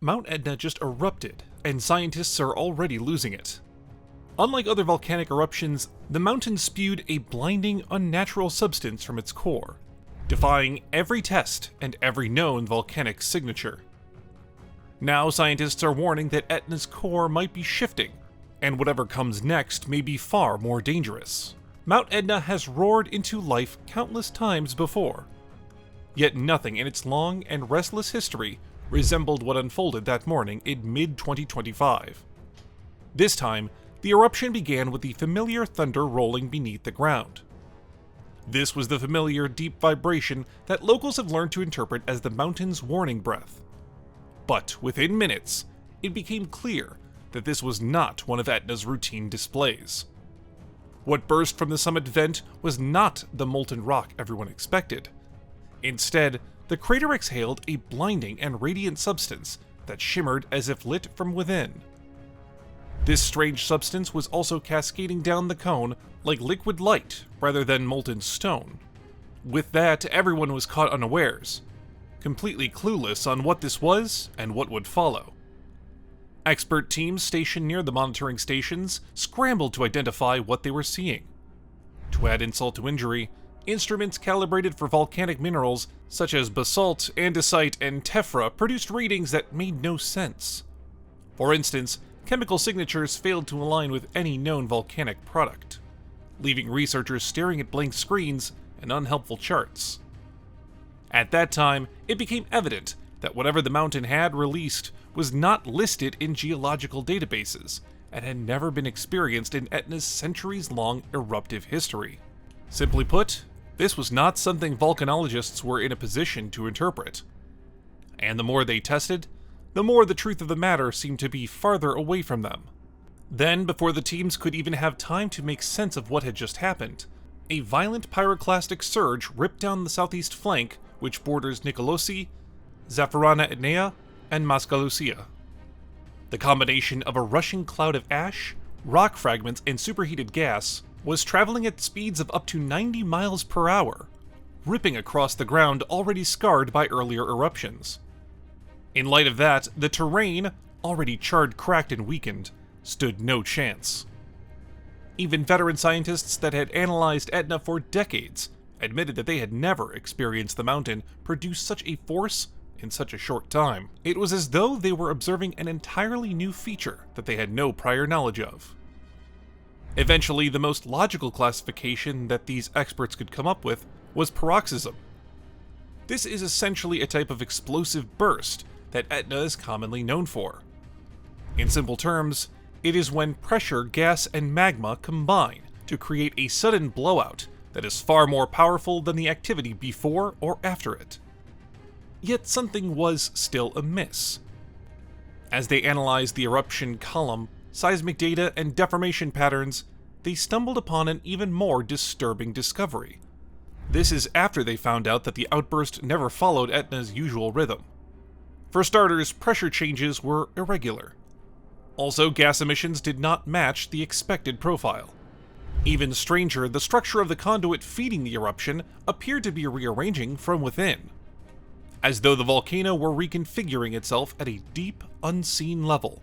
Mount Etna just erupted, and scientists are already losing it. Unlike other volcanic eruptions, the mountain spewed a blinding, unnatural substance from its core, defying every test and every known volcanic signature. Now scientists are warning that Etna's core might be shifting, and whatever comes next may be far more dangerous. Mount Etna has roared into life countless times before, yet nothing in its long and restless history resembled what unfolded that morning in mid-2025. This time, the eruption began with the familiar thunder rolling beneath the ground. This was the familiar deep vibration that locals have learned to interpret as the mountain's warning breath. But within minutes, it became clear that this was not one of Etna's routine displays. What burst from the summit vent was not the molten rock everyone expected. Instead, the crater exhaled a blinding and radiant substance that shimmered as if lit from within. This strange substance was also cascading down the cone like liquid light rather than molten stone. With that, everyone was caught unawares, completely clueless on what this was and what would follow. Expert teams stationed near the monitoring stations scrambled to identify what they were seeing. To add insult to injury, instruments calibrated for volcanic minerals such as basalt, andesite, and tephra produced readings that made no sense. For instance, chemical signatures failed to align with any known volcanic product, leaving researchers staring at blank screens and unhelpful charts. At that time, it became evident that whatever the mountain had released was not listed in geological databases and had never been experienced in Etna's centuries-long eruptive history. Simply put, this was not something volcanologists were in a position to interpret. And the more they tested, the more the truth of the matter seemed to be farther away from them. Then, before the teams could even have time to make sense of what had just happened, a violent pyroclastic surge ripped down the southeast flank, which borders Nicolosi, Zaffarana Etnea, and Mascalucia. The combination of a rushing cloud of ash, rock fragments, and superheated gas was traveling at speeds of up to 90 miles per hour, ripping across the ground already scarred by earlier eruptions. In light of that, the terrain, already charred, cracked, and weakened, stood no chance. Even veteran scientists that had analyzed Etna for decades admitted that they had never experienced the mountain produce such a force in such a short time. It was as though they were observing an entirely new feature that they had no prior knowledge of. Eventually, the most logical classification that these experts could come up with was paroxysm. This is essentially a type of explosive burst that Etna is commonly known for. In simple terms, it is when pressure, gas, and magma combine to create a sudden blowout that is far more powerful than the activity before or after it. Yet something was still amiss. As they analyzed the eruption column, seismic data, and deformation patterns, they stumbled upon an even more disturbing discovery. This is after they found out that the outburst never followed Etna's usual rhythm. For starters, pressure changes were irregular. Also, gas emissions did not match the expected profile. Even stranger, the structure of the conduit feeding the eruption appeared to be rearranging from within, as though the volcano were reconfiguring itself at a deep, unseen level.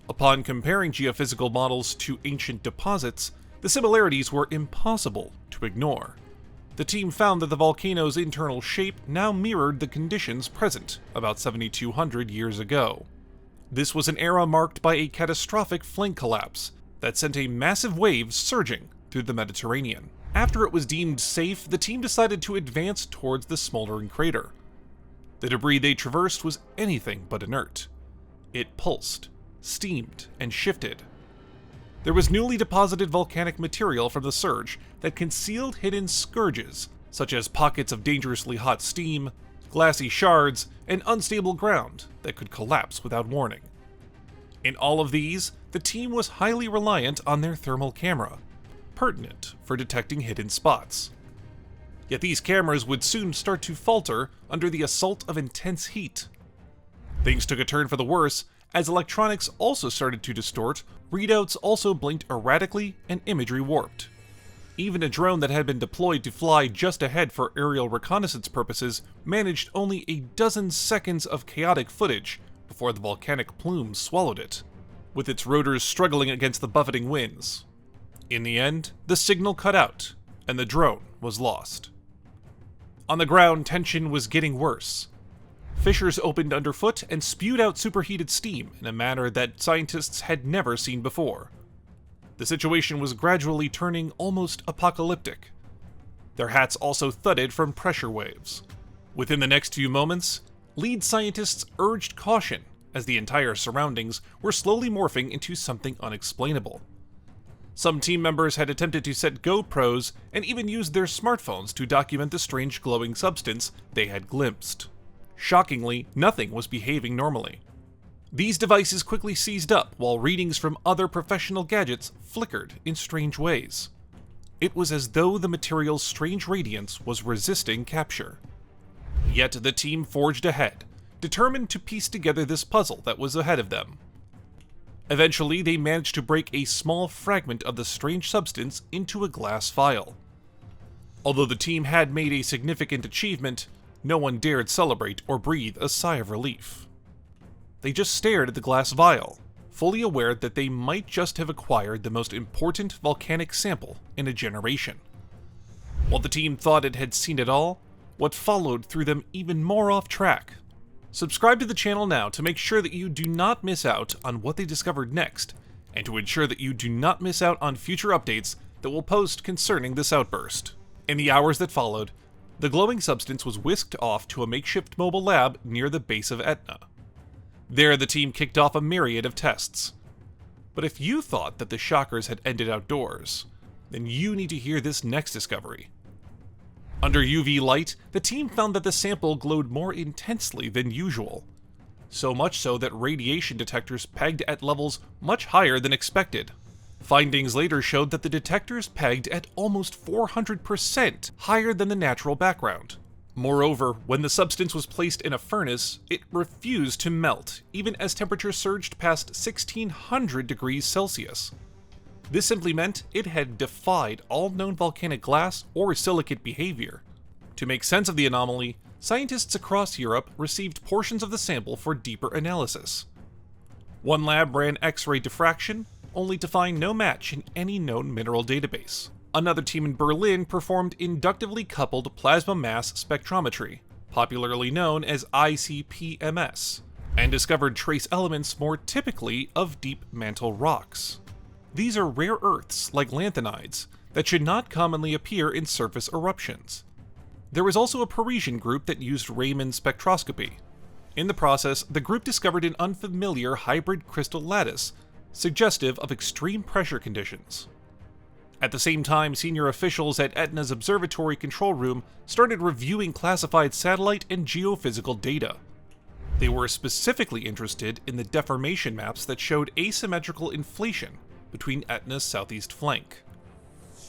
Upon comparing geophysical models to ancient deposits, the similarities were impossible to ignore. The team found that the volcano's internal shape now mirrored the conditions present about 7,200 years ago. This was an era marked by a catastrophic flank collapse that sent a massive wave surging through the Mediterranean. After it was deemed safe, the team decided to advance towards the smoldering crater. The debris they traversed was anything but inert. It pulsed, steamed, and shifted. There was newly deposited volcanic material from the surge that concealed hidden scourges, such as pockets of dangerously hot steam, glassy shards, and unstable ground that could collapse without warning. In all of these, the team was highly reliant on their thermal camera, pertinent for detecting hidden spots. Yet these cameras would soon start to falter under the assault of intense heat. Things took a turn for the worse as electronics also started to distort, readouts also blinked erratically, and imagery warped. Even a drone that had been deployed to fly just ahead for aerial reconnaissance purposes managed only a dozen seconds of chaotic footage before the volcanic plume swallowed it, with its rotors struggling against the buffeting winds. In the end, the signal cut out, and the drone was lost. On the ground, tension was getting worse. Fissures opened underfoot and spewed out superheated steam in a manner that scientists had never seen before. The situation was gradually turning almost apocalyptic. Their hats also thudded from pressure waves. Within the next few moments, lead scientists urged caution as the entire surroundings were slowly morphing into something unexplainable. Some team members had attempted to set GoPros and even used their smartphones to document the strange glowing substance they had glimpsed. Shockingly, nothing was behaving normally. These devices quickly seized up while readings from other professional gadgets flickered in strange ways. It was as though the material's strange radiance was resisting capture. Yet the team forged ahead, determined to piece together this puzzle that was ahead of them. Eventually, they managed to break a small fragment of the strange substance into a glass vial. Although the team had made a significant achievement, no one dared celebrate or breathe a sigh of relief. They just stared at the glass vial, fully aware that they might just have acquired the most important volcanic sample in a generation. While the team thought it had seen it all, what followed threw them even more off track. Subscribe to the channel now to make sure that you do not miss out on what they discovered next, and to ensure that you do not miss out on future updates that we'll post concerning this outburst. In the hours that followed, the glowing substance was whisked off to a makeshift mobile lab near the base of Etna. There, the team kicked off a myriad of tests. But if you thought that the shockers had ended outdoors, then you need to hear this next discovery. Under UV light, the team found that the sample glowed more intensely than usual, so much so that radiation detectors pegged at levels much higher than expected. Findings later showed that the detectors pegged at almost 400% higher than the natural background. Moreover, when the substance was placed in a furnace, it refused to melt, even as temperatures surged past 1600 degrees Celsius. This simply meant it had defied all known volcanic glass or silicate behavior. To make sense of the anomaly, scientists across Europe received portions of the sample for deeper analysis. One lab ran X-ray diffraction, only to find no match in any known mineral database. Another team in Berlin performed inductively coupled plasma mass spectrometry, popularly known as ICP-MS, and discovered trace elements more typically of deep mantle rocks. These are rare earths, like lanthanides, that should not commonly appear in surface eruptions. There was also a Parisian group that used Raman spectroscopy. In the process, the group discovered an unfamiliar hybrid crystal lattice, suggestive of extreme pressure conditions. At the same time, senior officials at Etna's observatory control room started reviewing classified satellite and geophysical data. They were specifically interested in the deformation maps that showed asymmetrical inflation between Etna's southeast flank.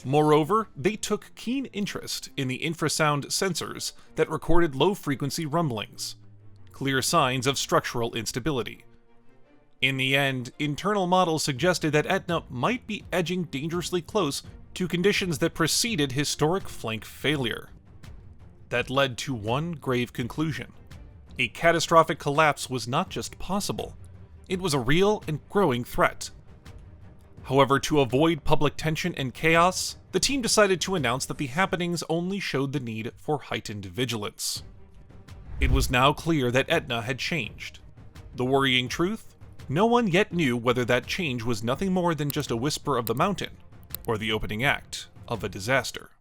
Moreover, they took keen interest in the infrasound sensors that recorded low-frequency rumblings, clear signs of structural instability. In the end, internal models suggested that Etna might be edging dangerously close to conditions that preceded historic flank failure. That led to one grave conclusion. A catastrophic collapse was not just possible, it was a real and growing threat. However, to avoid public tension and chaos, the team decided to announce that the happenings only showed the need for heightened vigilance. It was now clear that Etna had changed. The worrying truth? No one yet knew whether that change was nothing more than just a whisper of the mountain, or the opening act of a disaster.